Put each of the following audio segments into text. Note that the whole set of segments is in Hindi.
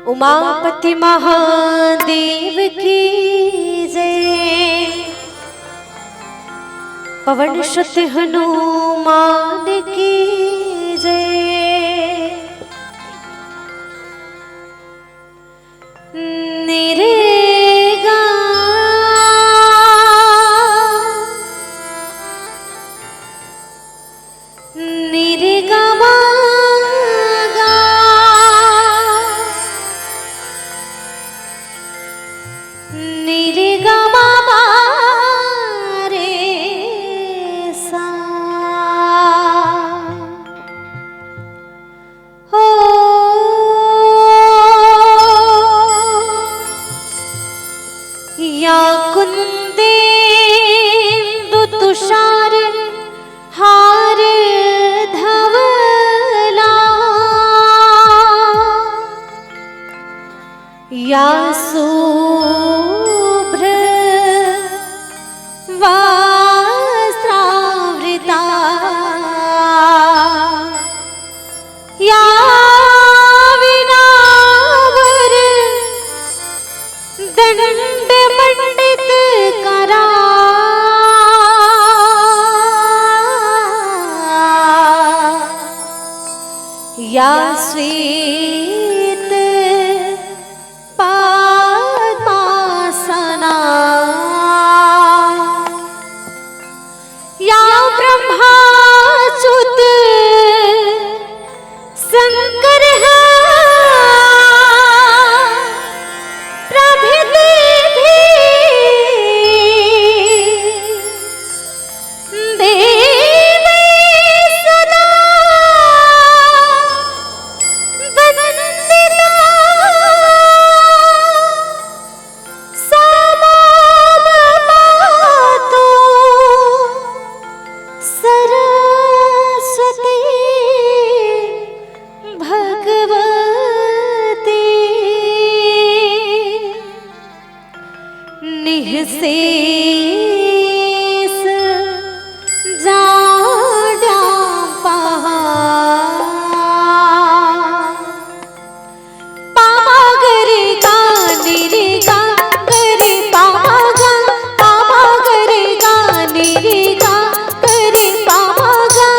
उमापति महादेव की जय। पवन सुत हनुमान की जय। निरेगा निरेगा कुंदेन्दु तुषार हार धवला या शुभ्र वस्त्रावृता या विनावर दंड मंडित करा या श्वेत पद्मासना या ब्रह्माच्युत शंकर निःशेष जाड्या पामा गरे गा निरे गा गरे पामा गा पामा गरे गा निरे गा गरे पामा गा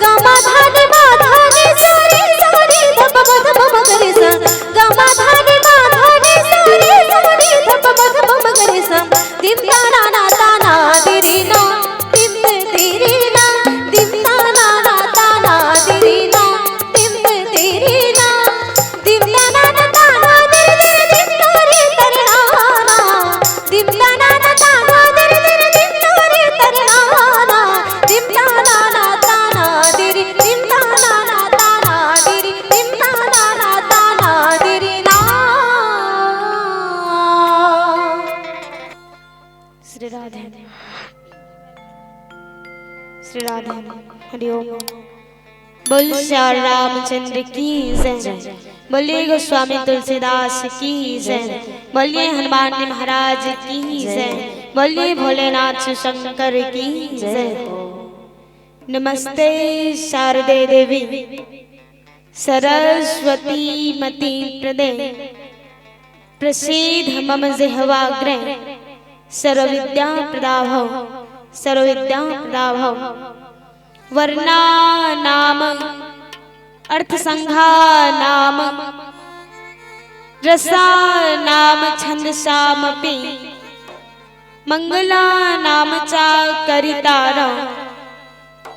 गमा धानि मा धानि सारे सारे धप धप गरे सा गमा धानि मा धानि सारे सारे धप धप गरे सा दिम ताना ना ताना दिरी ना दिम तेरी ना दिम ताना ना ताना दिरी ना दिम तेरी ना दिम ताना ना ताना दिरी दिम तोरे तरनाना दिम ताना ना ताना दिरी दिम तोरे तरनाना दिम ताना ना ताना दिरी दिम ताना ना ताना दिरी दिम ताना ना ताना दिरी ना। श्री राधे श्री राधे हरिओम। बोल श्याम रामचंद्र की जय। बोलिए गोस्वामी तुलसीदास की जय। बोलिए हनुमान जी महाराज की जय। बोलिए भोलेनाथ शंकर की जय। नमस्ते शारदे देवी सरस्वती मति प्रदे प्रसीद मम जिह्वाग्रे सर्वविद्या प्रदाभव सर्वविद्या प्रदाभव। वर्णा नाम अर्थ संघा नाम रसा नाम छंदसामपि मंगला नाम चा करितार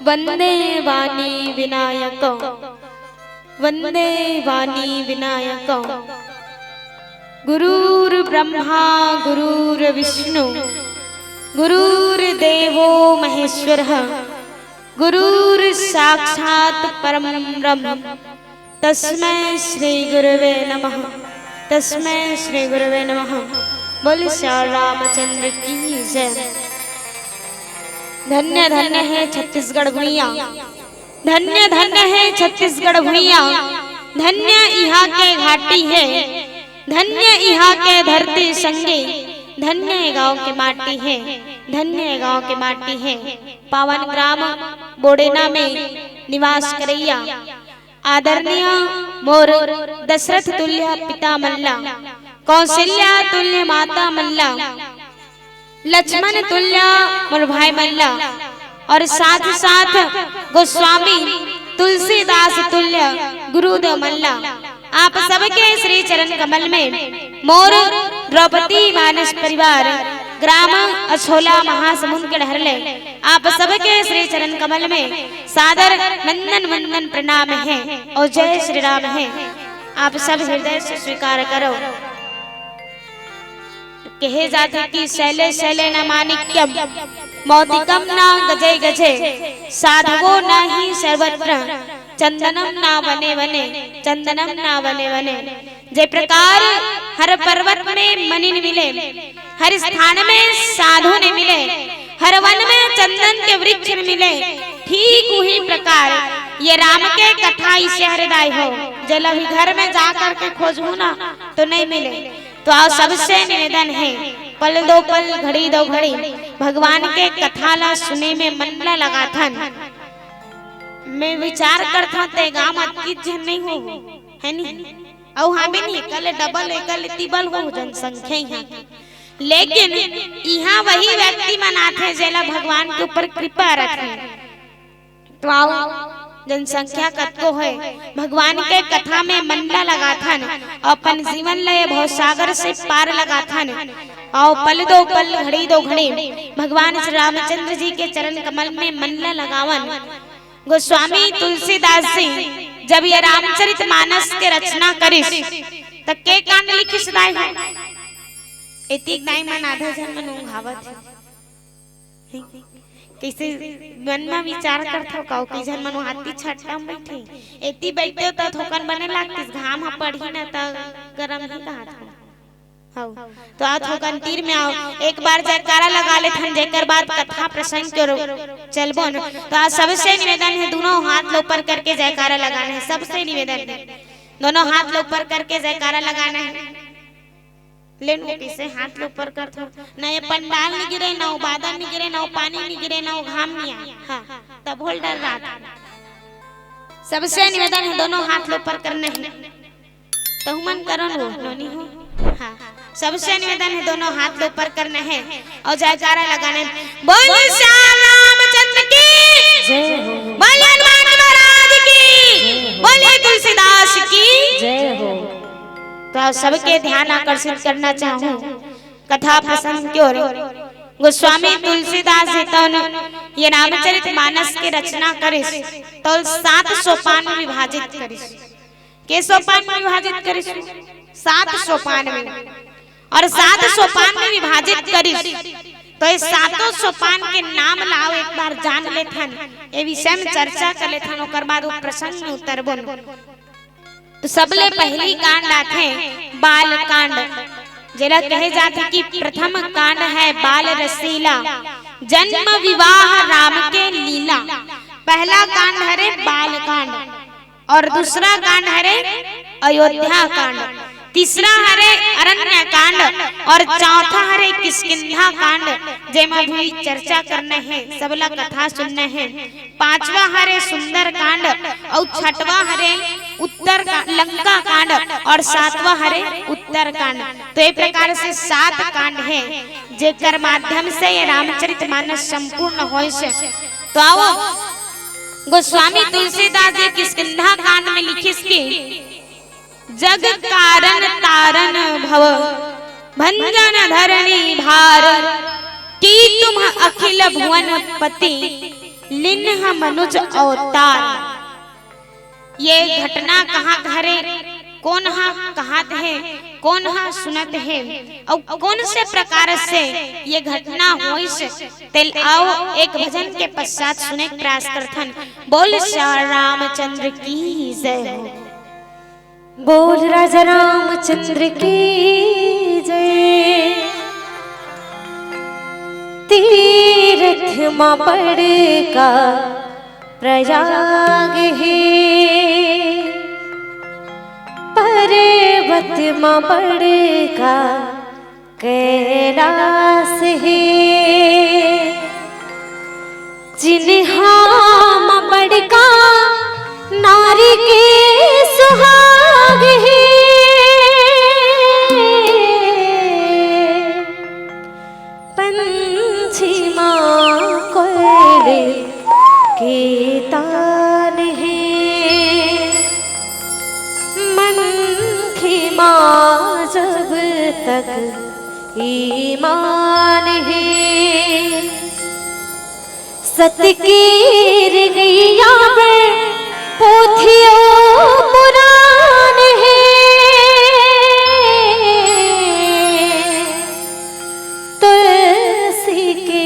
वंदे वाणी विनायक वंदे वाणी विनायक। गुरुर् ब्रह्मा गुरुर् विष्णु गुरुर्देवो महेश्वरः गुरुर् साक्षात् परम ब्रह्म तस्मै श्री गुरवे नमः तस्मै श्री गुरवे नमः। बोल श्याम रामचंद्र की जय। धन्य धन्य है छत्तीसगढ़ भुइयां धन्य धन्य है छत्तीसगढ़ भुइयां धन्य यहाँ के घाटी है धन्य यहाँ के धरती संगे धन्य गांव के माटी है धन्य गांव के माटी है। पावन ग्राम बोडेना में निवास करैया आदरणीय मोर दशरथ तुल्य पिता मल्ला, कौशल्या तुल्य माता मल्ला, लक्ष्मण तुल्य मोर भाई मल्ला, और साथ साथ गोस्वामी तुलसीदास तुल्य गुरुदेव मल्ला, आप सबके श्री चरण कमल में मोर द्रौपदी मानस परिवार ग्राम अछोला महासमुंद के ढहरले, आप सबके श्री चरण कमल में सादर नंदन वंदन प्रणाम है और जय श्री राम है। आप सब हृदय से स्वीकार करो। कहे जाते कि शैले शैले न माणिक्यम मौतिकम ना गजे गजे, साधवो नहीं सर्वत्र चंदनम ना बने बने, चंदनम ना बने बने। जय प्रकार हर पर्वत में मणि मिले, हर स्थान में साधु ने मिले, हर वन में चंदन के वृक्ष मिले, ठीक उसी प्रकार ये राम के कथा इसे हृदय हो। जल अभी घर में जाकर के खोजू ना तो नहीं मिले। तो आप सबसे निवेदन है, पल दो पल घड़ी दो घड़ी भगवान के कथा ला सुने में मन ला लगा था। मैं विचार करता ते गांव की जन नहीं हो है नहीं, और हमें नहीं कल डबल एकल तिबल हो जनसंख्या यहाँ की, लेकिन यहाँ वही व्यक्ति मनाते जेला भगवान के ऊपर कृपा रखे। तो आओ जनसंख्या कतो है, भगवान के कथा में मंडला लगा था, अपन जीवन लय भवसागर से पार लगा था। और पल दो पल घड़ी दो घड़ी भगवान श्री रामचंद्र जी के चरण कमल में मंडला लगावन। गोस्वामी तुलसीदास जी जब ये रामचरित मानस के रचना करिस तब के कांड लिखिस दाई हो एतिक दाई मन आधा जन मन उंघावत है। कैसे मन में विचार करथो काउ कि जन मन हाथी छट्टा में बैठे एती बैठे तो थोकन बने लागतिस, घाम ह पड़ी ना त गरम ही कहा था। हाउ तो आ थोकन तीर में आओ एक बार जयकारा लगा ले थन, जेकर बाद कथा प्रसंग के चलबो न। तो आज सबसे निवेदन है दोनों हाथ ऊपर करके जयकारा लगाना है। सबसे निवेदन है दोनों हाथ ऊपर करके जयकारा लगाना है। लेन कैसे हाथ ऊपर कर थो ना, ये पंडाल नहीं गिरे ना, बादल नहीं गिरे ना, पानी नहीं गिरे ना, घाम नहीं आया। हाँ तब होल डर रात। सबसे निवेदन है दोनों हाथ ऊपर करने हैं। तो मन करो वो नोनी हो। हाँ सबसे निवेदन है दोनों हाथ ऊपर करने हैं और जयकारा लगाने। बोल श्याम रामचंद्र की जय हो, बोल हनुमान महाराज की, बोले तुलसीदास की जय हो। तो सबके ध्यान आकर्षित करना चाहूं कथा प्रसंग की ओर। गोस्वामी तुलसीदास जी तो ये रामचरित मानस के रचना करिस तो 7 सोपान में विभाजित करिस। के सोपान में विभाजित करिस? 7 सोपान में, और 7 सोपान में विभाजित करिस। तो ये 7 सोपान के नाम लाओ एक बार जान लेथन, ये विषय में चर्चा कर लेथन, ओकर बाद वो प्रसंग में उतरबो। तो सबले पहली कांड आथे बाल कांड, जेला कहे जाते कि प्रथम कांड है बाल रसीला, जन्म विवाह राम के लीला। पहला कांड है बाल कांड, और दूसरा कांड है अयोध्या कांड, तीसरा है अरण्य कांड, और चौथा है किष्किंधा कांड, जेमा भी चर्चा करने हैं, सबला कथा सुनने हैं। पांचवा है सुंदर कांड, और छठवा है उत्तर लंका कांड, और 7वां है उत्तर कांड। तो ये प्रकार से 7 कांड है जेकर माध्यम से ये रामचरित मानस संपूर्ण होय से। तो आओ गोस्वामी तुलसीदास जी किष्किंधा कांड में लिखिस कि जग कारण तारन भव भंजन धरणी भार, की तुम अखिल भुवन पति लिन्ह मनुज अवतार। ये घटना कहाँ घरे, कौन हा कहत है, कौन हा सुनत है, और कौन से प्रकार से ये घटना होई से तेल आओ एक भजन के पश्चात सुने प्रयास करथन। बोल श्री रामचंद्र की जय हो, बोल राजा रामचंद्र की जय। तीर्थ मां पड़ का प्रयाग है, पर्वत मां पड़ का कैलाश है। जिन्हा मां पड़ का नारी के सुहाग है पंछी माँ कोयले के तान है मन की माँ जब तक ईमान है सतकीर गैया पर पोथियों पुराण है तुलसी के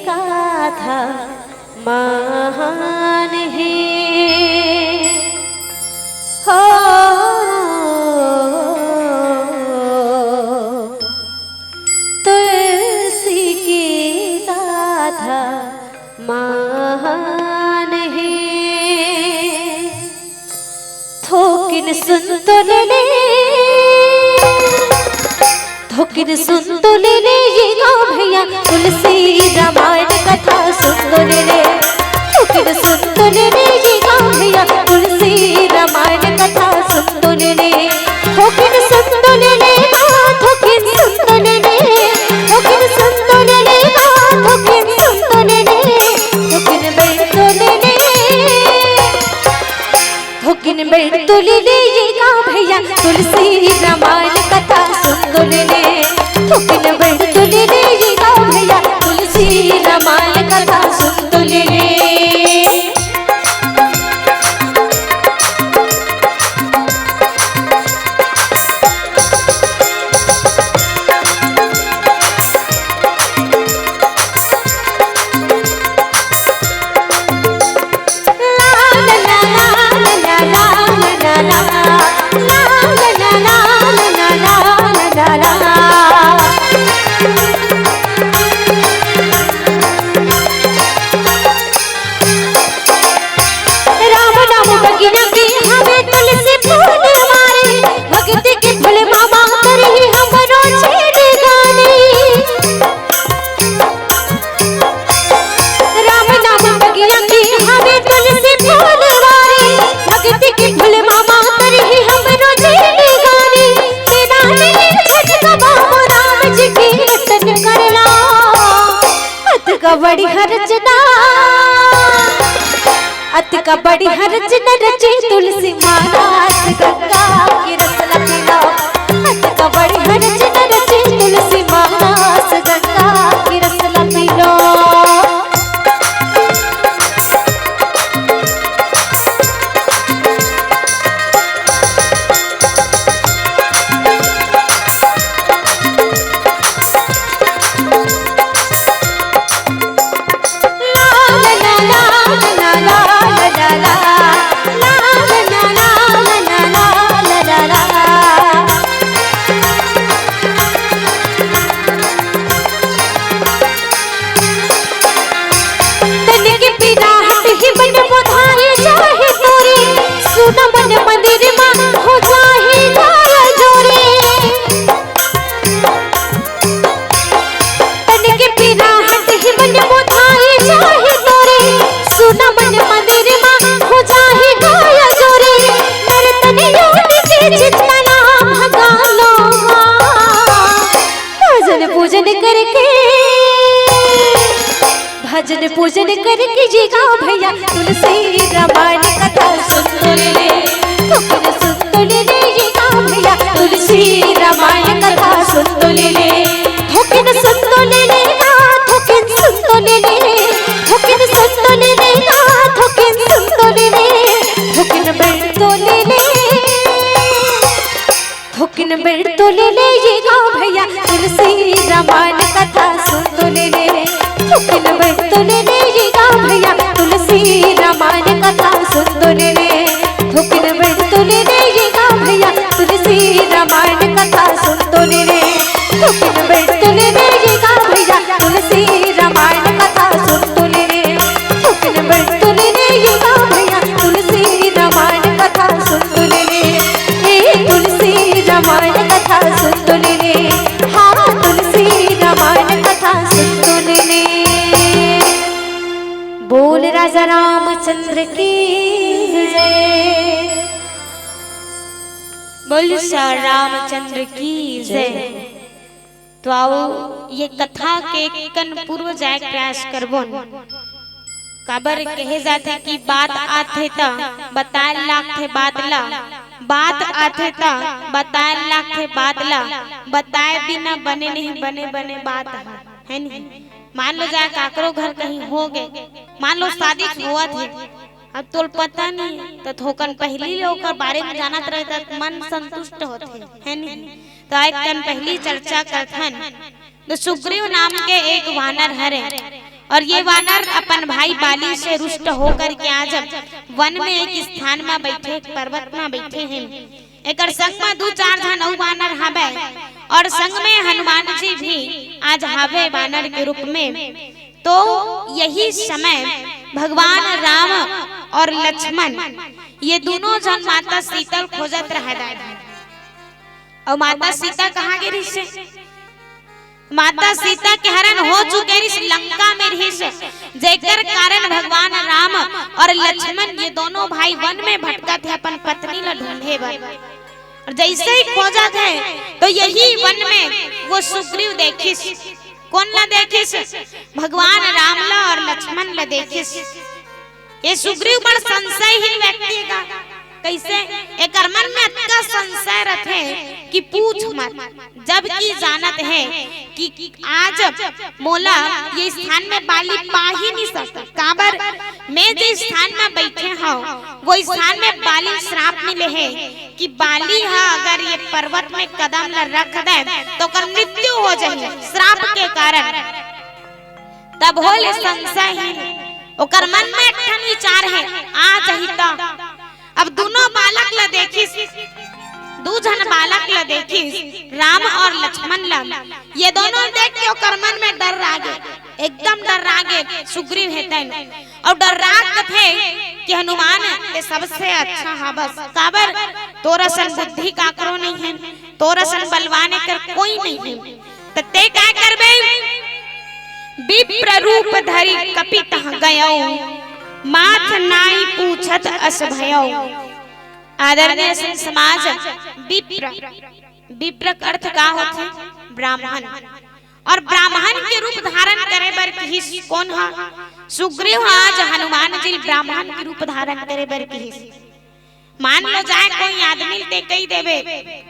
गाथा महान है हो तुलसी की गाथा महान है थोकिन सुन तो ले थोकिन सुन तो ले ये गाँव भैया तुलसी रामायण कथा सुन तो ले थोकिन सुन तो ले ये गाँव भैया तुलसी रामायण कथा सुन तो ले थोकिन सुन तो ले थोकिन सुन तो ले थोकिन सुन तो ले थोकिन सुन तो ले थोकिन बैठ तो ले थोकिन बैठ तो ले ये गाँव भैया तुलसी रामायण कथा सुन तो ले थोकिन बैठ तो ले ये गाँव भैया तुलसी रामायण कथा सुन तो ले बड़ी हरचना अत का बड़ी हरचना रचे तुलसी महाराज गंगा की रस लखना अत का बड़ी हरचना रचे तुलसी महाराज गंगा की रस लखना भजन पूजन करके जी गाँव भैया तुलसी रामायण कथा सुन तो ले थोकिन सुन तो ले जी गाँव भैया तुलसी रामायण कथा सुन तो ले थोकिन सुन तो ले थोकिन सुन तो ले थोकिन सुन तो ले थोकिन सुन तो ले थोकिन बैठ तो ले थोकिन बैठ तो ले ये गाँव भैया तुलसी रामायण कथा सुन तो ले थोकिन बैठ तो ले ये गाँव भैया तुलसी रामायण कथा सुन तो ले थोकिन बैठ तो ले ये गाँव भैया तुलसी रामायण कथा सुन तो ले थोकिन बैठ तो ले ये गाँव भैया तुलसी रामायण कथा सुन तो ले थोकिन बैठ तो ले ये गाँव भैया तुलसी रामायण कथा सुन तो ले तुलसी रामायण कथा सुन तो ले हाँ तुलसी रामायण कथा सुन तो ले बोल राजा रामचंद्र की जय। बोल रामचंद्र की जय। तो आओ ये कथा के कन पूर्व जाए प्रयास करबो। काबर कहे जाते कि बात आथे ता बताए लाख थे बादला, बात आथे ता बताए लाख थे बादला, बताए बिना बने नहीं बने बने बात है नहीं। मान लो जाए काकरो घर कहीं हो गए, मान लो शादी हुआ थे, अब तो पता नहीं तो थोकन पहली लोग बारे में जानत रहे तो मन संतुष्ट होते है नहीं। तो एक कन पहली चर्चा करथन। तो सुग्रीव नाम के एक वानर हरे और ये वानर अपन भाई बाली से रुष्ट होकर के आज वन में एक स्थान में बैठे, एक पर्वत में बैठे हैं। एक संग में 2-4 जन और वानर हावे और संग में हनुमान जी भी आज हावे वानर के रूप में। तो यही समय भगवान राम और लक्ष्मण ये दोनों जन माता सीता खोजत रहे। और माता सीता कहाँ गिरी से? माता सीता के हरण हो चुके रिस लंका में रिस, जेकर कारण भगवान राम और लक्ष्मण ये दोनों भाई वन में भटका थे अपन पत्नी ला ढूंढे बर। और जैसे ही खोजा थे तो यही वन में वो सुग्रीव देखिस। कौन ला देखिस? भगवान राम ला और लक्ष्मण ला देखिस। ये सुग्रीव बड़ संशयहीन व्यक्ति का। कैसे? एक मन में इतना संशय रखे कि पूछ मत, जबकि जानत है कि आज मोला ये स्थान में बाली पा ही नहीं सकता। काबर मैं जिस स्थान में बैठे हूँ वो स्थान में बाली श्राप मिले है कि बाली हा अगर ये पर्वत में कदम न रख दे तो कर मृत्यु हो जाए श्राप के कारण। तब होले संशयहीन ओकर मन में एक विचार है आ जहिता। अब दोनों बालक ला देखिस, 2 जन बालक ला देखिस राम और लक्ष्मण ला। ये दोनों देख के ओकर मन में डर रागे, एकदम डर रागे सुग्रीव हेतन। और डर राग थे कि हनुमान ते सबसे अच्छा हा बस। काबर तोरा सन बुद्धि काकरो नहीं है, तोरा सन बलवाने कर कोई नहीं है। तो ते क्या करबे? विप्र रूप धरि कपित गयो, माथ नाई पूछत अस भयो। आदरणीय समाज विप्र, विप्र का अर्थ का होथे? ब्राह्मण। और ब्राह्मण के रूप धारण करे बर किस कौन हा? सुग्रीव आज हनुमान जी ब्राह्मण के रूप धारण करे बर किस। मान लो जाए कोई आदमी ते कही देवे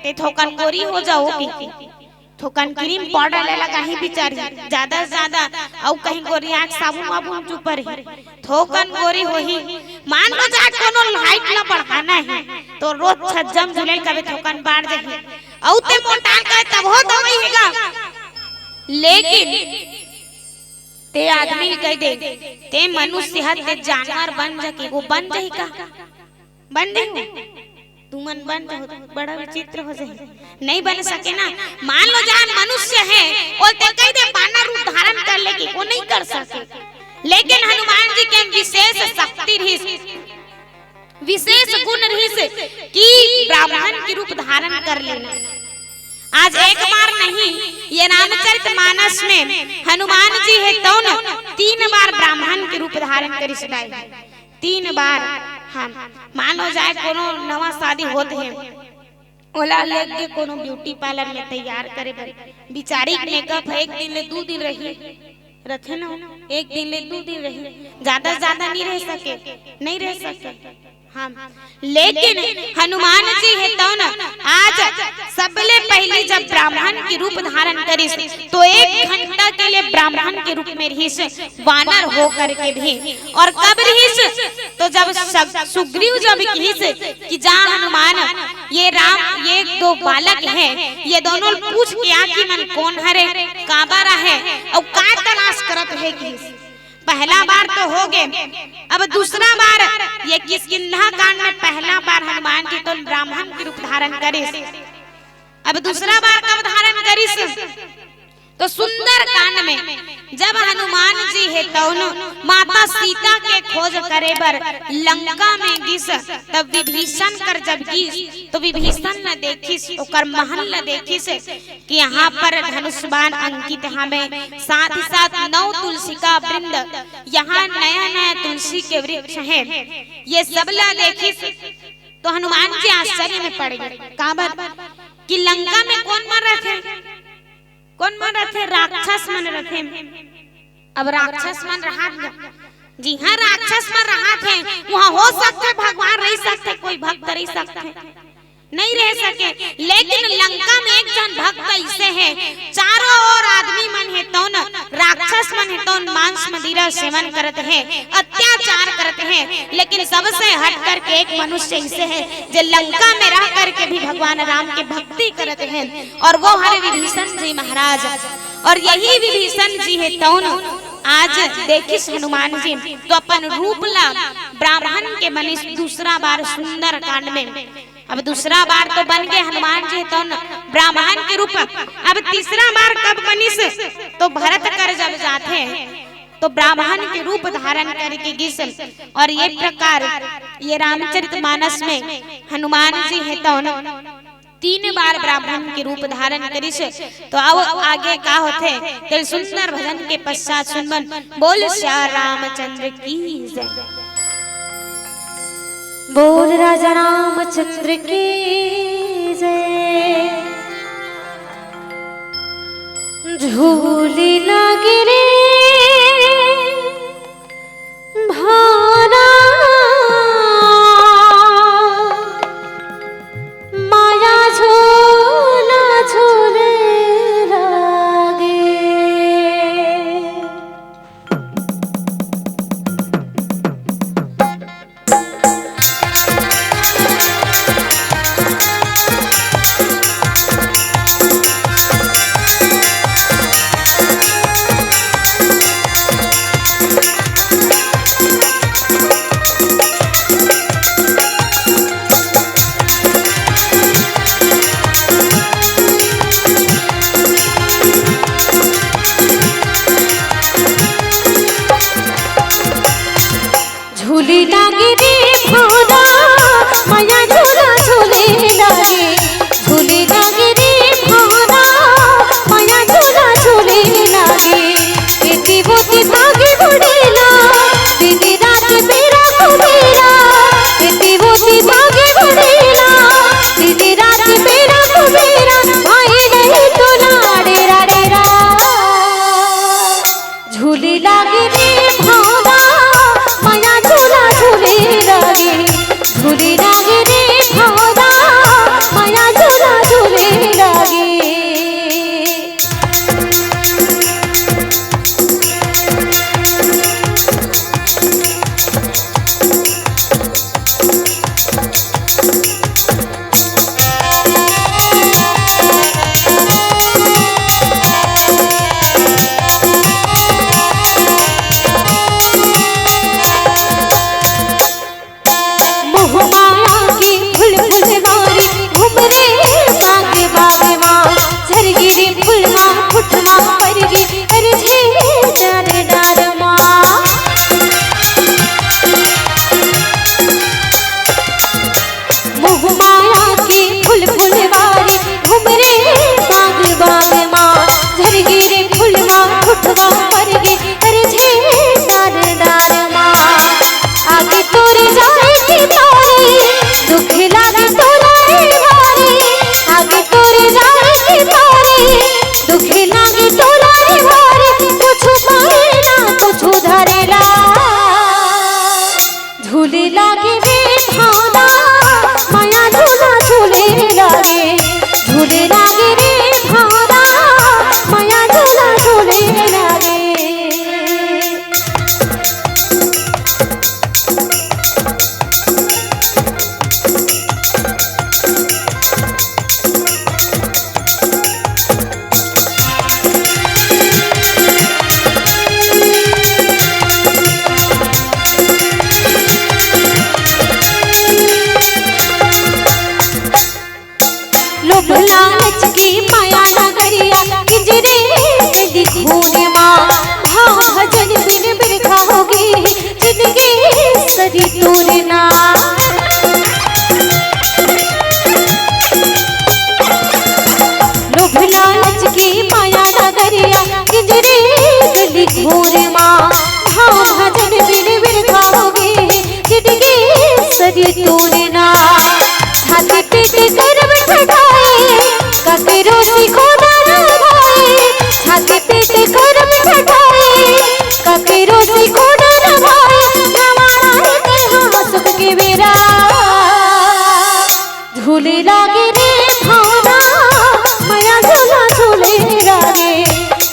ते थोकन गोरी हो जाओगी, थोकन क्रीम पाउडर ले लगा ही बिचारी ज्यादा से ज्यादा और कहीं गोरी आंख साबुन वाबुन चुपर ही थोकन गोरी हो ही। मान लो जा कोनो हाइट ला बढ़ाना है तो रोज छज्जम झुलेल कभी थोकन बाढ़ जाही और ते मोटा का तब हो दवाई हैगा। लेकिन ते आदमी कह दे ते मनुष्य हत ते जानवर बन जाके वो बन जाही का? बन जाही तू मन बन बड़ा विचित्र हो जाए, नहीं बन सके ना। मान लो जान मनुष्य है और ते कह दे बानर रूप धारण कर लेगी, वो नहीं कर सके। लेकिन हनुमान जी के विशेष शक्ति रही, विशेष गुण रही कि ब्राह्मण के रूप धारण कर लेना। आज एक बार नहीं, ये रामचरितमानस में हनुमान जी है तो 3 बार ब्राह्मण के रूप धारण करी सदाई, 3 बार। हाँ, मान लो जाए कोनो नवा शादी होते है ओला लेके कोनो ब्यूटी पार्लर में तैयार करे बिचारी मेकअप है 1 दिन ले 2 दिन रही रखे ना, 1 दिन ले 2 दिन रही, ज्यादा नहीं रह सके, नहीं रह सके। हाँ, लेकिन हनुमान जी है तो ना आज सबले पहले जब ब्राह्मण के रूप धारण करिस तो 1 घंटा के लिए ब्राह्मण के रूप में रहिस वानर हो करके भी। और कब रहिस? तो जब सुग्रीव जब कहिस कि जा हनुमान ये राम ये 2 बालक हैं, ये दोनों पूछ के आ कि मन कौन हरे काबारा है और का तलाश करत है कि पहला बार तो हो गए। अब दूसरा बार ये किष्किंधा कांड में पहला बार हनुमान जी तो ब्राह्मण के रूप धारण करिस। अब दूसरा बार कब धारण करिस? तो सुंदर कांड में जब हनुमान जी है तो माता सीता के खोज करे बर लंका में गिस, तब विभीषण कर जब गिस तो विभीषण न देखिस ओकर महल न देखिस कि यहाँ पर धनुष बाण अंकित हमें, साथ ही साथ 9 तुलसी का वृंद, यहाँ नया नया तुलसी के वृक्ष है, ये सब ला देखिस। तो हनुमान जी आश्चर्य में पड़ गए। का बात कि लंका में कौन मर रहे थे? कौन मर रहे थे? राक्षस मन रहे थे। अब राक्षस मन रहा, जी हाँ राक्षस मन रहा थे। वहाँ हो सकते भगवान रह सकते, कोई भक्त रह सकते, नहीं रह सके। लेकिन लंका में एक जन भक्त ऐसे है, चारों ओर आदमी मन है तो न राक्षस मन है तो मांस मदिरा सेवन करते हैं, अत्याचार करते हैं। लेकिन सबसे हट करके एक मनुष्य ऐसे है जो लंका में रह करके भी भगवान राम की भक्ति करते हैं, और वो हर विभीषण जी महाराज। और यही विभीषण जी है तो आज देखिस हनुमान जी तो अपन रूप ला ब्राह्मण के बने दूसरा बार सुंदर कांड में। अब दूसरा बार तो बन गए हनुमान जी तो ब्राह्मण के रूप। अब तीसरा बार कब बनिस? तो भरत कर जब जाते तो ब्राह्मण के रूप धारण करके गिस। और ये प्रकार ये रामचरितमानस में हनुमान जी है तो 3 बार ब्राह्मण के रूप धारण करिस। तो आओ आगे का होते तेल सुंदर भजन के पश्चात सुनबन। बोल श्या रामचंद्र की जय। बोल राजा रामचंद्र की जय। झूली लगी रे भाना, माया झूला झूले लागे। करब ठठाए काके रोसी खोदा न भाए छाती पेट करब ठठाए काके रोसी खोदा न भाए जवाना के हाँ सुख के बेरा झूले लागे रे भावना माया झूला झूले लागे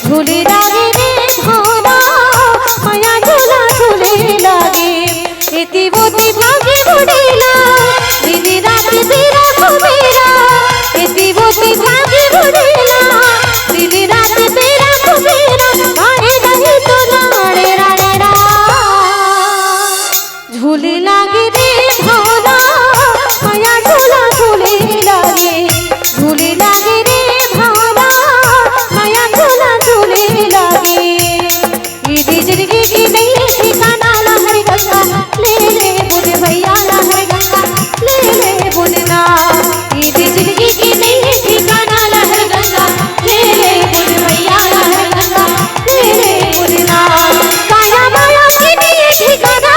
झूले लागे रे भावना माया झूला झूले लागे इति बोती भागे बुढ़ेला दिन रात तेरा खुबेरा इति बोती भागे बुढ़ेला दिन रात तेरा खुबेरा मारे नहीं तो नाड़े राड़े रा झूले लागे रे भावना माया झूला झूले लागे झूले लागे रे भावना माया झूला झूले लागे ये जिंदगी की नहीं ठिकाना लहर गंगा ले बुन भैया लहर गंगा ले बुनना ये जिंदगी की नहीं ठिकाना लहर गंगा ले बुन भैया लहर गंगा ले बुनना काया माया की नहीं ठिकाना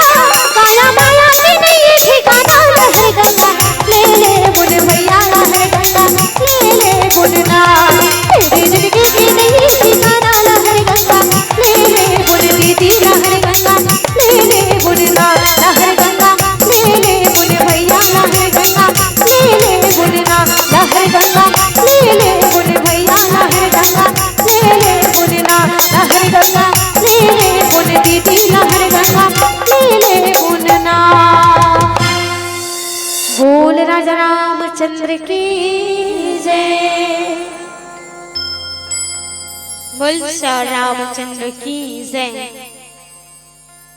काया माया की नहीं ठिकाना लहर गंगा ले बुन भैया लहर गंगा ले बुनना ये जिंदगी की नहीं ठिकाना लहर गंगा ले बुन दीदी लहर गंगा ले बुनना लहर गंगा ले बुन भैया लहर गंगा ले बुनना लहर गंगा ले बुन भैया लहर गंगा ले बुनना लहर गंगा ले बुन दीदी लहर गंगा ले बुनना। बोल राजा रामचंद्र की जय। बोल रामचंद्र की जय।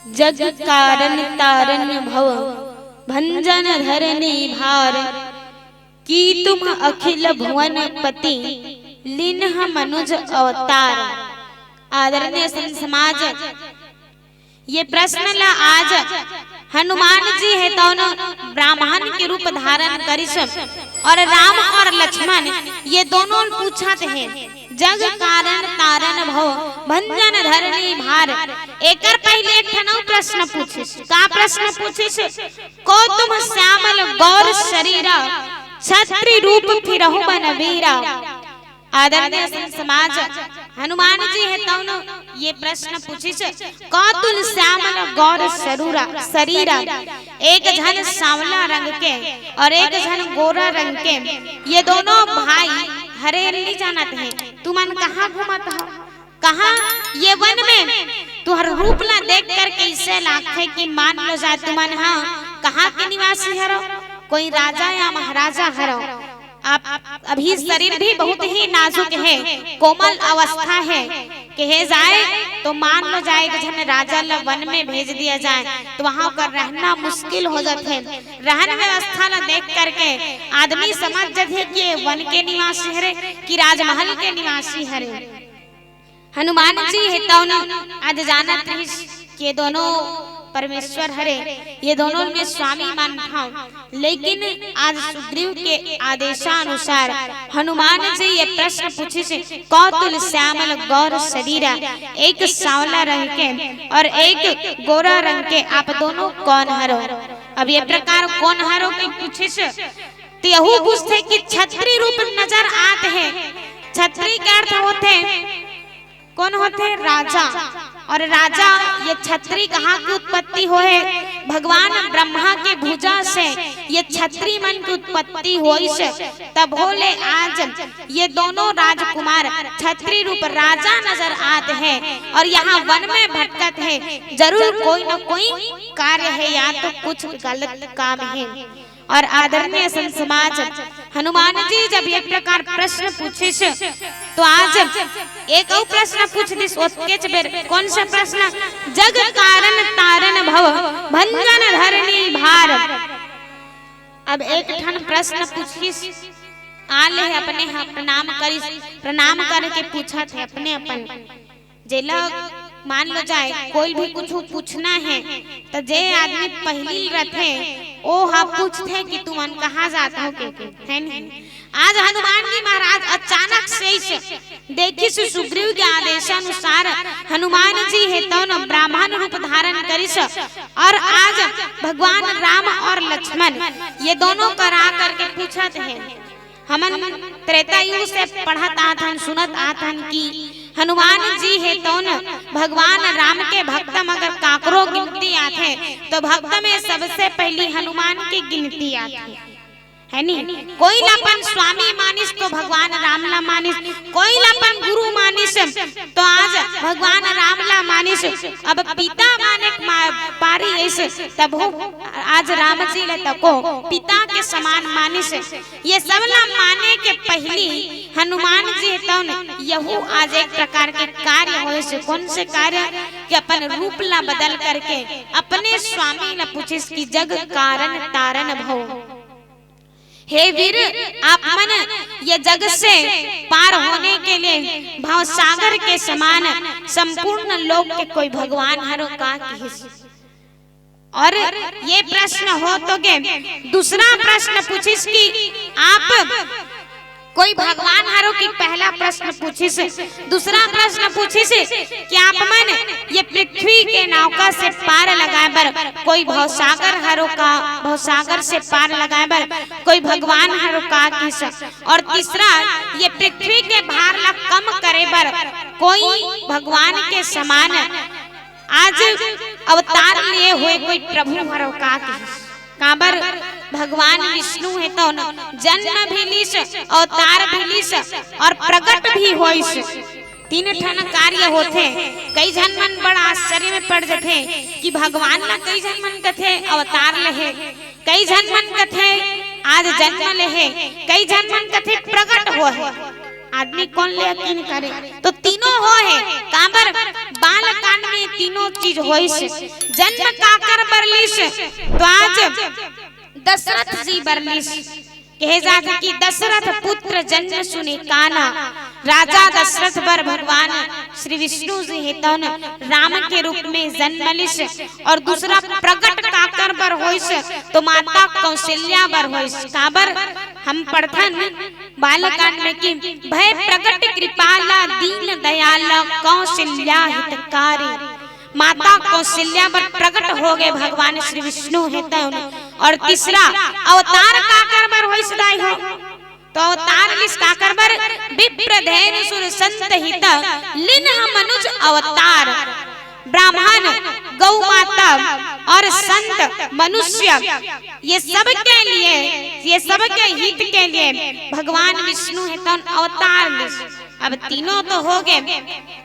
जग कारण तारन भव भंजन धरनी भार की तुम अखिल भुवन पति लीन्ह मनुज अवतार। आदरणीय संत समाज ये प्रश्न ला आज हनुमान जी है तो ब्राह्मण के रूप धारण करिस और राम और लक्ष्मण ये दोनों पूछत हैं जग कारण तारन भव भंजन धरनी भार। एकर पहले एक ठनौ प्रश्न पूछिस। का प्रश्न पूछिस? को तुम श्यामल गौर शरीरा छत्री रूप फिरहु बनवीरा। आदरणीय संत समाज हनुमान जी है तो ये प्रश्न पूछिस को तुम श्यामल गौर शरीरा एक झन सांवला रंग के और एक झन गोरा रंग के ये दोनों भाई हरे नहीं जानत है तुमन कहाँ घूमत हो कहाँ ये वन में तुहर रूप ला देख कर कैसे लाखे की मान लो जाए तुमन हाँ कहाँ के निवासी हरो कोई राजा या महाराजा हरो। आप अभी शरीर भी बहुत ही नाजुक है कोमल अवस्था है कहे जाए तो मान लो जाए जन राजा ला वन में भेज दिया जाए तो वहाँ पर रहना मुश्किल हो जाते हैं। रहन व्यवस्था ला देख करके आदमी समझ जाते कि वन के निवासी हरे कि राजमहल के निवासी हरे। हनुमान जी है तो आज जानत रही के दोनों परमेश्वर हरे ये दोनों में स्वामी मान था लेकिन आज सुग्रीव के आदेशानुसार हनुमान जी ये प्रश्न पूछे से कौतुल श्यामल गौर शरीरा एक सांवला रंग के और एक गोरा रंग के आप दोनों कौन हरो। अब ये प्रकार कौन हरो के पूछे से तो यहू पूछते कि छत्री रूप नजर आते हैं। छत्री का अर्थ होते कौन होते राजा और राजा ये छत्री कहाँ की उत्पत्ति हो है भगवान ब्रह्मा के भुजा से ये छत्री मन की उत्पत्ति हुई से तब बोले आज ये दोनों राजकुमार छत्री रूप राजा नजर आते हैं और यहाँ वन में भटकत है जरूर कोई न कोई कार्य है या तो कुछ गलत काम है। और आदरणीय संत समाज हनुमान जी जब ये प्रकार प्रश्न पूछे तो आज एक और प्रश्न पूछ दिस कौन सा प्रश्न जग कारण तारन भव भंजन धरनी भार। अब एक ठन प्रश्न पूछिस आले है अपने प्रणाम करके पूछा थे अपने अपन जेला मान लो जाए कोई भी कुछ पूछना है तो जे आदमी पहली रथे ओ हाँ पूछते कि तुम कहाँ जाते हो के है नहीं। आज हनुमान जी महाराज अचानक से देखी सुग्रीव के आदेशानुसार हनुमान जी है तो न ब्राह्मण रूप धारण करिस और आज भगवान राम और लक्ष्मण ये दोनों करा करके पूछत है। हमन त्रेता युग से पढ़त आथन सुनत आथन कि हनुमान जी है तो न भगवान राम के भक्त मगर काकरो गिनती आथे तो भक्त में सबसे पहली हनुमान की गिनती आती है नी। कोई लापन स्वामी मानिस तो भगवान राम ला मानिस, कोई लापन गुरु मानिस तो आज भगवान राम ला मानिस। अब पिता माने पारी ऐसे तब हो आज राम जी ले तको पिता के समान मानिस। ये सब ला माने के पहली हनुमान जी तो यहू आज एक प्रकार के कार्य होए से कौन से कार्य कि अपन रूप ला बदल करके अपने स्वामी ला पूछिस कि जग कारण तारण भव। हे वीर आप मन ये जग से पार होने के लिए भाव सागर के समान संपूर्ण लोक के कोई भगवान हरो का किस। और ये प्रश्न हो तो के दूसरा प्रश्न पूछिस कि आप कोई भगवान हरो की पहला प्रश्न पूछिस। दूसरा प्रश्न पूछिस कि आप मन ये पृथ्वी के नौका से पार लगाए बर कोई भवसागर हरो का भवसागर से पार लगाए बर कोई भगवान हरो का किस। और तीसरा ये पृथ्वी के भार ला कम करे बर कोई भगवान के समान आज अवतार लिए हुए कोई प्रभु हरो का किस। काबर भगवान विष्णु है तो जन्म भी लीस अवतार भी लीस और प्रकट भी होइस। तीन ठन कार्य होते। कई जन मन बड़ा आश्चर्य में पड़ जाते कि भगवान ला कई जन मन कथे अवतार लहे, कई जन मन कथे आज जन्म लहे, कई जन मन कथे प्रकट हो है। आदमी कौन ले यकीन करे तो तीनों हो है। काबर बाल कांड में तीनों चीज होइस। जन्म काकर बरलिस तो आज दशरथ जी बरलिस कहे जात कि दशरथ पुत्र जन्म सुने काना राजा दशरथ बर भगवान श्री विष्णु जी है तो राम के रूप में जन्मलिस। और दूसरा प्रकट काकर बर होइस तो माता कौशल्या बर होइस। काबर हम पढ़थन बालकांड में कि भय प्रकट कृपाला दीन दयाला कौशल्या हितकारी। माता कौशल्या पर प्रकट हो गए भगवान श्री विष्णु है तो। और तीसरा अवतार काकर बर होइस दाई हो तो अवतार लिस काकर बर विप्रधेनु सुर संत हित लिन्ह मनुज अवतार। ब्राह्मण गौ माता और संत मनुष्य ये सब के लिए ये सब के हित के लिए भगवान विष्णु है तो अवतार लिस। अब तीनों तो हो गए।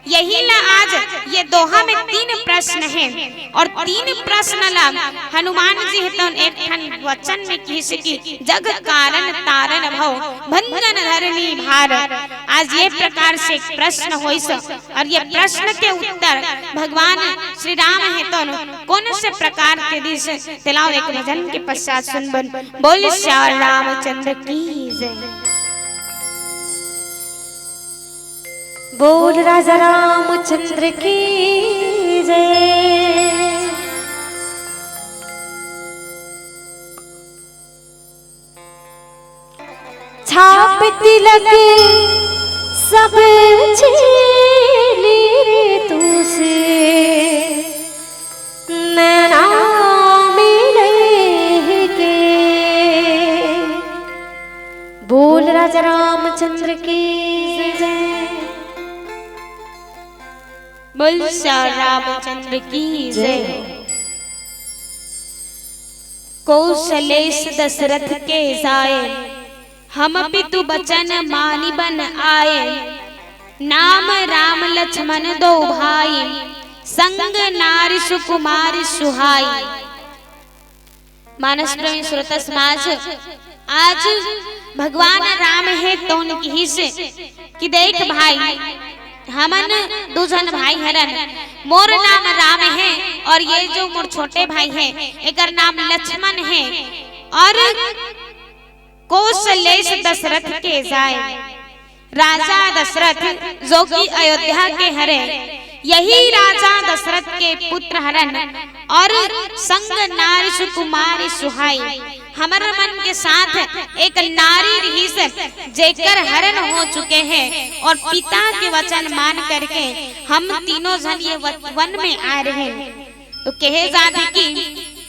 यही ला आज ये दोहा में तीन प्रश्न हैं और तीन प्रश्न ला हनुमान जी है तो एक ठन वचन में किस की जग कारण तारण भव भंजन धरनी भार। आज ये प्रकार से एक प्रश्न होइस और ये प्रश्न के उत्तर भगवान श्री राम है तो कौन से प्रकार के दिस तिलाओ एक भजन के पश्चात सुनबन। बोल श्री रामचंद्र की जय। बोल राजा रामचंद्र की जय। छाप तिलक सब छीली रे तुसे नैना मिले के। बोल राजा रामचंद्र की जय। बोल श्री रामचंद्र की जय। कौशलेश दशरथ के जाए हम पितु बचन मानी बन आए। नाम राम लक्ष्मण दो भाई संग नारी सुकुमारी सुहाई। मानस प्रेमी श्रोता समाज आज भगवान राम है तो उनकी ही से कि देख भाई हमन दो जन भाई हरन मोर नाम राम है और ये जो मोर छोटे भाई है एकर नाम लक्ष्मण है। और कौशलेश दशरथ के जाए राजा दशरथ जो कि अयोध्या के हरे यही राजा दशरथ के पुत्र हरन और संग नारी सुकुमारी सुहाई। हमारे मन के साथ एक नारी रही से जेकर हरण हो चुके हैं और पिता के वचन मान करके हम तीनों जन ये वन में आ रहे हैं। तो कहे जाते कि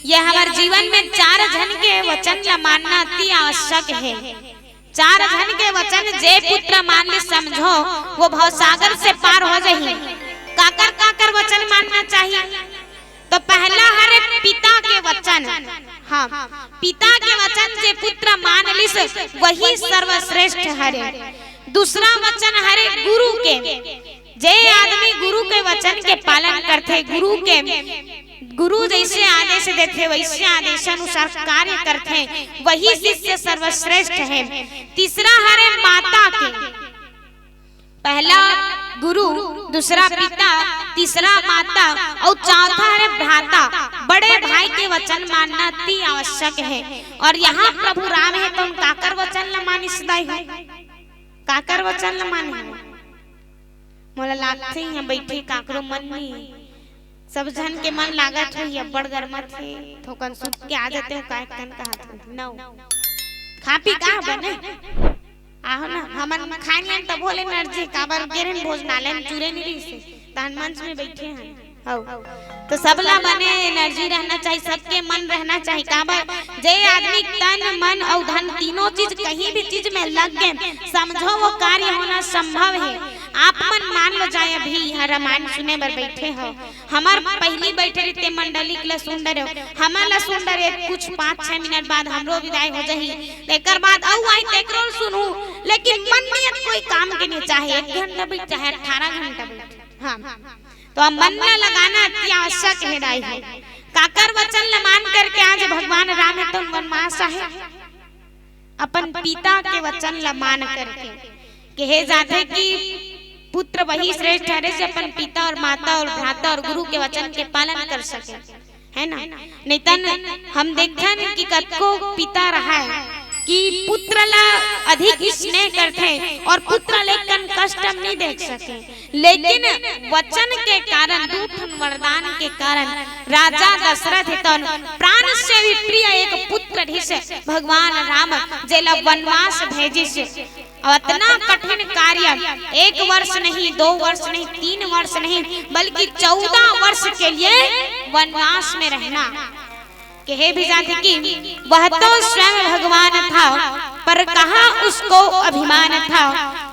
ये हमारे जीवन में 4 जन के वचन ला मानना अति आवश्यक है। 4 जन के वचन जे पुत्र मान ले समझो वो भवसागर से पार हो जाही। काकर काकर वचन मानना चाहिए? तो पहला हरे पिता के वचन। हाँ, पिता के वचन जे पुत्र मान लिस वही सर्वश्रेष्ठ हरे। दूसरा वचन हरे गुरु के। जे आदमी गुरु के वचन के पालन करते, गुरु जैसे आदेश देते वैसे आदेशानुसार कार्य करते, वही शिष्य सर्वश्रेष्ठ है। तीसरा हरे माता के। पहला गुरु, दूसरा पिता, तीसरा माता और चौथा है भ्राता। बड़े भाई के वचन मानना अति आवश्यक है। और यहाँ प्रभु राम है तो काकर वचन ल मानी सदाई है। काकर वचन ल मानी मोला लागथे यहाँ बैठे काकरो मन में सब जन के मन लागत हो ये बड़ गरमत है थोकन सुत के आ जाते हो काय कन कहा नौ खा पी का बने आहो ना हमन खानियन त बोले एनर्जी काबर गेरन भोजनालय चूरे नहीं से तान मंच में बैठे हैं हो तो सबला बने एनर्जी रहना चाहिए, सबके मन रहना चाहिए। काबर जे आदमी तन मन और धन तीनों चीज कहीं भी चीज में लग गए समझो वो कार्य होना संभव है। आप मन मान लो जाए अभी यहाँ रामायण सुने बर बैठे हो, हमार पहली बैठे रहते मंडली के सुन रहे हो, हमारा सुन रहे कुछ 5-6 मिनट बाद हमरो विदाई हो जाही। लेकर बाद औ आई तेकरो सुनू, लेकिन मन नियत कोई काम के नहीं चाहे 1 घंटा बैठ चाहे 18 घंटा बैठ। हाँ तो मन में लगाना अति आवश्यक है। राई है काकर वचन ल मान करके आज भगवान राम है तो वनवास है अपन पिता के वचन ल मान करके कहे जाते कि पुत्र वही श्रेष्ठ है से अपन पिता और माता और भ्राता और गुरु के वचन के पालन कर सके, है ना। नहीं तन हम देखते हैं कि कतको पिता रहा है कि पुत्र ला अधिक स्नेह करते और पुत्र लेकिन कष्ट नहीं देख सके, लेकिन वचन के कारण दूत वरदान के कारण राजा दशरथ तो प्राण से भी प्रिय एक पुत्र भगवान राम जेला वनवास भेजिस। इतना कठिन कार्य 1 वर्ष नहीं 2 वर्ष नहीं 3 वर्ष नहीं बल्कि 14 वर्ष के लिए वनवास में रहना। कहे भी जाते कि वह तो स्वयं भगवान था पर कहाँ उसको अभिमान था,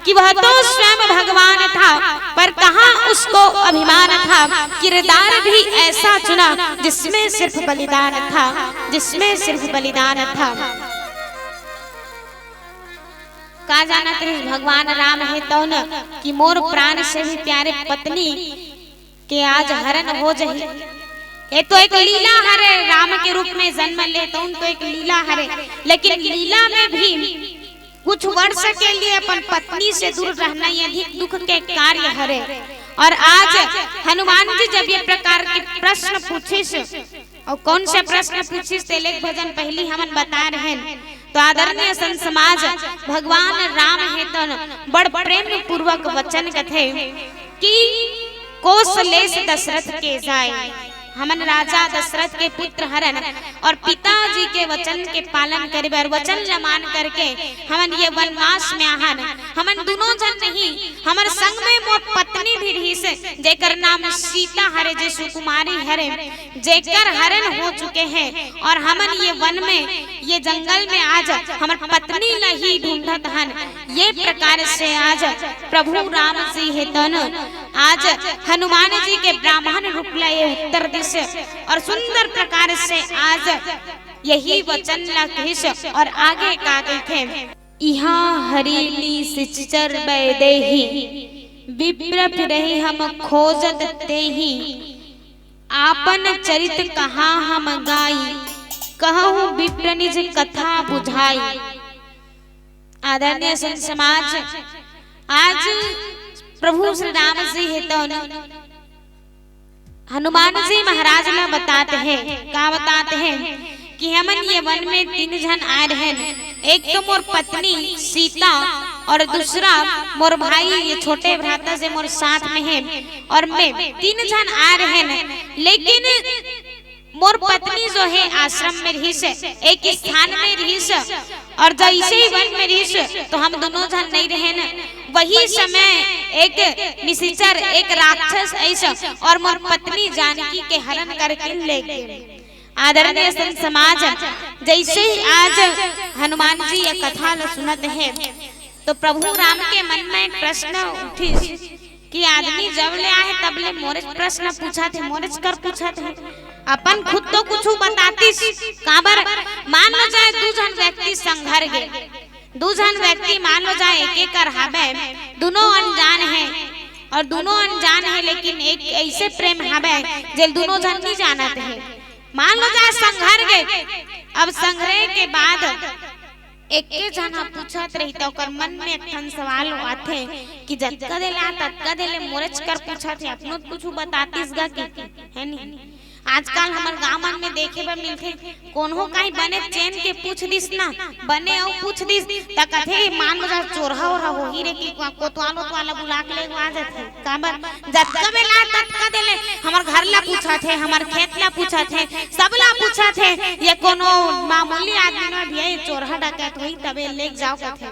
कि वह तो स्वयं भगवान था पर कहाँ उसको अभिमान था। किरदार भी ऐसा चुना जिसमें सिर्फ बलिदान था, जिसमें सिर्फ बलिदान था। का जाना तेरे भगवान राम है तो न कि मोर प्राण से भी प्यारे पत्नी के आज हरण हो जाए। ये तो एक लीला हरे, राम के रूप में जन्म ले तो उनको एक लीला हरे, लेकिन लीला में भी कुछ वर्ष के लिए अपन पत्नी से दूर रहना ये अधिक दुख के कार्य हरे। और आज हनुमान जी जब ये प्रकार के प्रश्न पूछिस और कौन से प्रश्न पूछिस तेलेख भजन पहली हम बता रहे हैं, तो आदरणीय संत समाज भगवान राम है तो बड़ प्रेम पूर्वक वचन कथे कि कौशलेश दशरथ के जाए। हमन राजा दशरथ के पुत्र हरन और पिताजी के वचन के पालन करे और वचन मान करके हमन ये वनवास में आहन। हमन दोनों जन नहीं, हमर संग में मोर पत्नी भी रही से जेकर नाम सीता हरे, जे सुकुमारी हरे, जेकर हरण हो चुके हैं। और हमन ये वन में ये जंगल में आज हमर पत्नी नहीं ढूंढत हन। ये प्रकार से आज प्रभु राम जी है तन आज हनुमान जी के ब्राह्मण रूप लाए उत्तर दिश और सुंदर प्रकार से आज यही वचन लखिस। और आगे का कहते यहाँ हरीली सिचर बैदेही विप्र फिरहि हम खोजत तेहि, आपन चरित कहाँ हम गाई, कहूँ विप्र निज कथा बुझाई। आदरणीय संत समाज आज प्रभु श्री राम जी है तो हनुमान जी महाराज ला बताते हैं, क्या बताते हैं कि हमन ये वन में 3 जन आए रहे, एक तो मोर पत्नी सीता और दूसरा मोर भाई ये छोटे भ्राता से मोर साथ में है और मैं 3 जन आ रहे हैं। लेकिन मोर पत्नी जो है आश्रम में रही से, एक स्थान में रही से, और जैसे ही वन में रही से तो हम दोनों जन नहीं रहे न। वही समय एक निशिचर, एक राक्षस ऐसा और मोर पत्नी जानकी के हरण करके ले गए। आदरणीय संत समाज, जैसे ही आज हनुमान जी ये कथा सुनत है तो प्रभु राम के मन में एक प्रश्न उठी कि आदमी जब ले आए तब ले मोरे प्रश्न पूछा थे, मोरे कर पूछा थे, अपन खुद तो कुछ बताती काबर। मान लो जाए दू जन व्यक्ति संघर गए, दू जन व्यक्ति मान लो जाए एक एक कर हबे, दोनों अनजान है और दोनों अनजान है, लेकिन एक ऐसे प्रेम हबे जे दोनों जन नहीं जानते है। मान लो जाए संघर गए, अब संघरे के बाद एक के जना पूछत रही तो कर मन में एक ठन सवाल आथे कि जतका देला ततका देले मोरच कर पूछत है, अपनो कुछ बतातीस गा की है नहीं। आजकल हमर गांव मन में देखे बर मिलथे, कोनो काई बने चैन के पूछ दिस ना, बने और पूछ दिस त कथे मान लो जा चोरहा और हो ही रे की कोतवालो तो वाला बुला के ले आ जाथे। काबर जतका बेला ततका देले हमर घर ला पूछा थे, हमर खेत ला पूछा थे, सब ला पूछा थे, ये कोनो मामूली आदमी न भी चोरहा डकैत होई तबे ले जाओ कथे।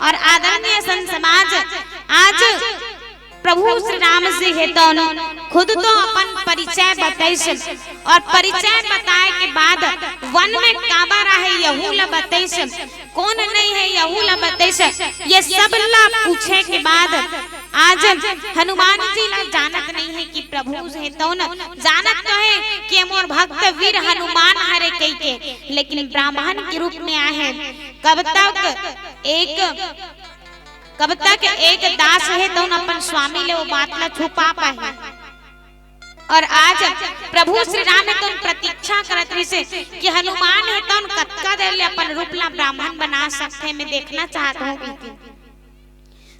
और आदरणीय संत समाज, आज प्रभु श्री राम जी है तो खुद तो अपन परिचय बताइस और परिचय बताए के बाद वन में काबर है यहू ला बताइस, कौन नहीं है यहू ला बताइस, ये सब ला पूछे के बाद आज हनुमान जी ला जानत नहीं है कि प्रभु है तो जानत तो है कि मोर भक्त वीर हनुमान हरे कई के, लेकिन ब्राह्मण के रूप में आए। कब तक एक दास है तो अपन स्वामी ले वो बात ला छुपा पाए। और आज प्रभु श्री राम ने तो प्रतीक्षा करत रही से कि हनुमान है तो कतका देर ले अपन रूप ला ब्राह्मण बना सकते, मैं देखना चाहता हूँ।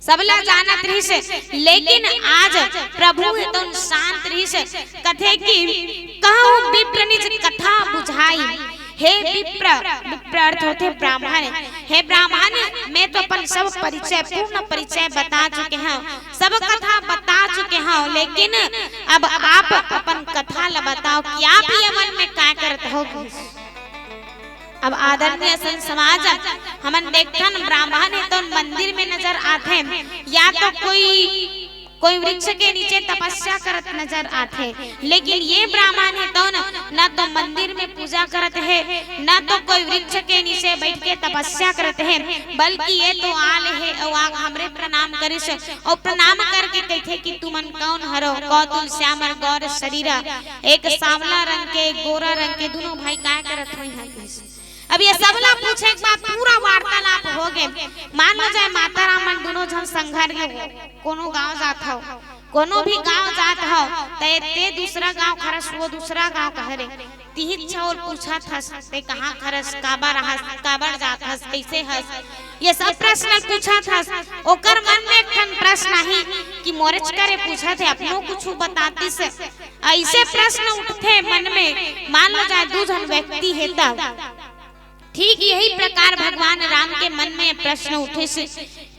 सबला जानत रही से, लेकिन आज प्रभु है तो शांत रही से कथे कि कहूँ विप्र निज कथा बुझाई। हे विप्र, विप्र अर्थ होते ब्राह्मण, हे ब्राह्मण मैं तो अपन सब परिचय, पूर्ण परिचय बता चुके हैं, सब कथा बता चुके हैं, लेकिन अब आप अपन कथा ला बताओ कि आप ये मन में क्या करते हो। अब आदरणीय संत समाज, हमन देखथन ब्राह्मण है तो मंदिर में नजर आते, या तो कोई वृक्ष के नीचे तपस्या करत नजर आते, लेकिन ये ब्राह्मण है तो न तो मंदिर में पूजा करते है, न तो कोई वृक्ष के नीचे बैठ के तपस्या करते हैं, बल्कि ये तो आल है और हमरे प्रणाम करिस और प्रणाम करके कहते कि तुमन कौन हरो, कौतुल श्यामर गौर शरीरा, एक सांवला रंग के एक गोरा रंग के दोनों भाई क्या करत हो यहाँ। अब ये सबला पूछे के बाद पूरा वार्तालाप हो गए। मान लो जाए माता राम दोनों जन संघर गए, कोनो गांव जात हो, कोनो भी गांव जात हो ते दूसरा गांव खरस, वो दूसरा गांव कहरे तिहित छौर पूछा थस ते कहां खरस, काबर हस, काबर जात हस, कैसे हस, ये सब प्रश्न पूछा थस। ओकर मन में एक ठन प्रश्न ही कि मोरच करे पूछा थे, अपनो कुछ बताती से ऐसे प्रश्न उठते मन में। मान लो जाए दो जन व्यक्ति है तब ठीक यही प्रकार भगवान राम के मन में प्रश्न उठे से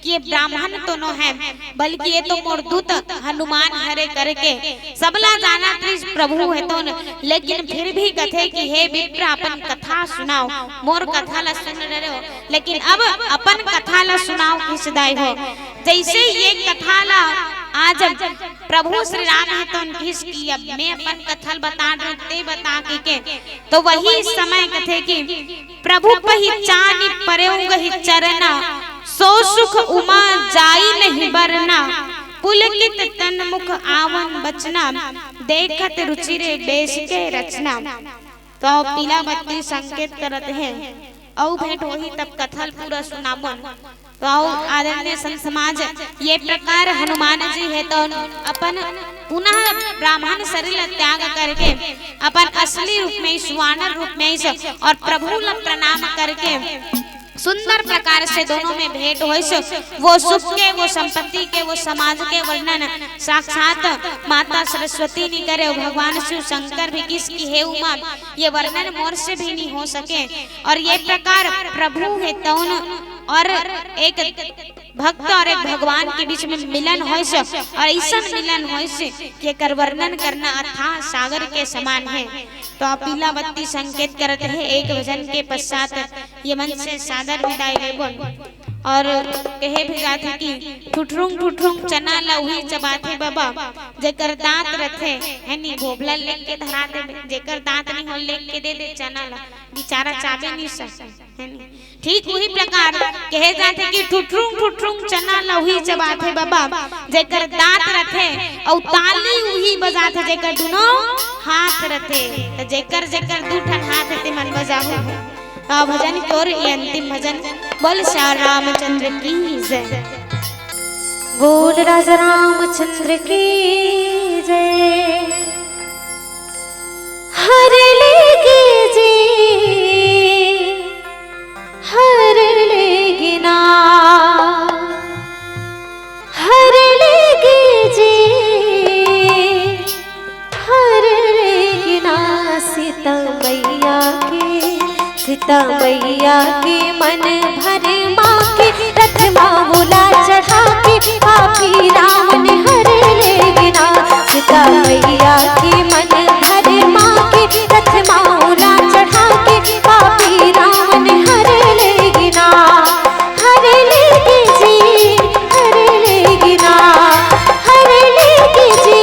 कि ये ब्राह्मण तो नो है, बल्कि ये तो मोर दूत हनुमान हरे करके सबला जाना प्रभु है तो न, लेकिन फिर भी कथे कि हे विप्र अपन कथा सुनाओ, मोर कथा ला सुन रहे हो, लेकिन अब अपन कथा ला सुनाओ किस दाई हो। जैसे ये कथा ला आज प्रभु श्री राम है तो की अब मैं अपन कथा बता के तो वही समय कथे कि प्रभु पहिचानी परेउगहि चरना, सो सुख उमा जाई नहीं बरना, पुलकित तन मुख आवन बचना, देखत रुचिरे देश के रचना। तो पीला बत्ती संकेत करत है औ भेंट वही तब कथल पूरा सुनाबन। तो आदरणीय संत समाज, ये प्रकार हनुमान जी है तो अपन पुनः ब्राह्मण शरीर त्याग करके अपन असली रूप में सुवानर रूप में और प्रभु ला प्रणाम करके सुंदर प्रकार से दोनों में भेंट हो। वो सुख के, वो संपत्ति के, वो समाज के वर्णन साक्षात माता सरस्वती ने करे, भगवान शिव शंकर भी किसकी है उमा, ये वर्णन मोर से भी नहीं हो सके। और ये प्रकार प्रभु है तौन और एक भक्त और एक भगवान के बीच में मिलन हो और ऐसा मिलन हो कि कर वर्णन करना अथाह सागर के समान है। तो आप पीला बत्ती संकेत करते हैं। एक भजन के पश्चात ये मन से सादर विदाई लेबन और कहे भी जाते कि ठुठरुंग चना लउही चबाथे बाबा जेकर दांत रथे है नी भोबला लेके के धरा दे, जेकर दांत नहीं हो लेके के दे दे चना ला बेचारा चाबे नहीं सके है नी। ठीक वही प्रकार कहे जाते कि ठुठरुंग चना लउही चबाथे बाबा जेकर दांत रथे और ताली उही बजाथे जेकर दोनों हाथ रथे। तो जेकर दू ठन हाथ रथे मन बजाहु भजन की ओर ये अंतिम भजन। बोल श्री रामचंद्र की जय। बोल राजा रामचंद्र की जय। हर लेगी जी हर लेगी ना, हर लेगी जी हर लेगी ना। सीता मैया के मन भर माँ के रथ मामूला चढ़ा के पापी राम ने हर ले ना। सीता मैया के मन भर माँ के रथ मामूला चढ़ा के पापी राम ने हर ले ना। हर लेगी जी हर लेगी ना, हर लेगी जी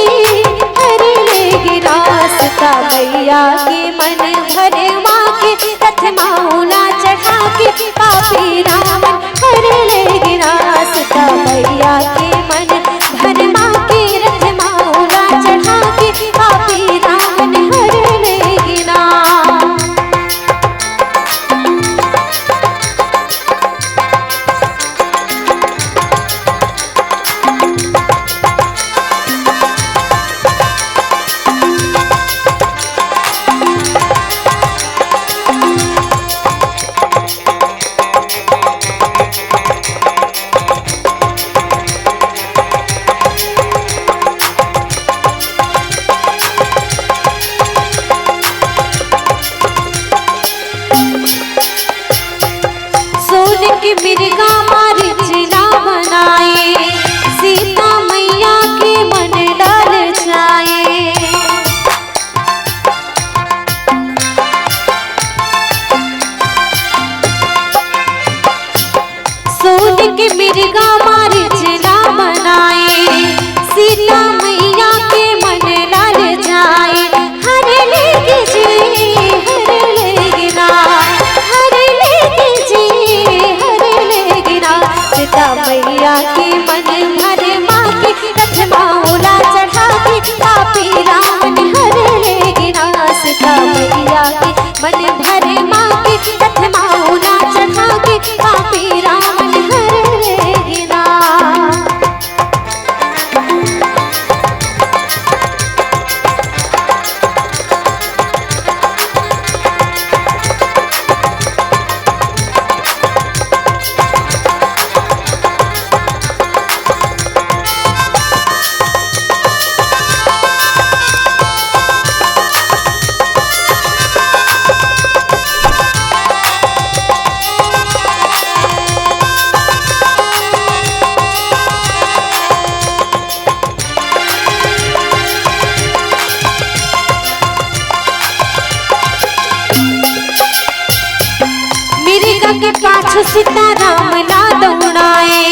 हर लेगी ना। सीता मैया के मन भर माँ के रथ मामूला चढ़ा के पापी राम हर लेगी ना। सीता मैया के मन भर माँ के रथ मामूला चढ़ा के पापी राम हर लेगी ना। के मिर्गा मार्जिना बनाए सीता मैया के मन लाल जाए। सोन के मिर्गा मार्जिना बनाए सीता मैया के मन लाल जाए। हर लेगी जी हर लेगी ना, हर लेगी जी सीता मैया के मन भर माँ के रथ मामूला चढ़ा के पापी राम हर लेगी ना। सीता मैया के मन भर माँ के रथ मामूला चढ़ा के पापी राम हर लेगी ना। के पाछू सीता राम ला दौड़ाए,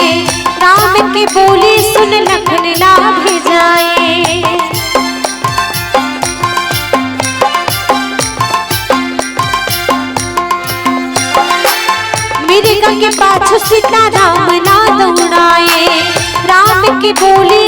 राम के बोली सुन लखन ला भेजाए। मिर्गा के पाछू सीता राम ला दौड़ाए, राम के बोली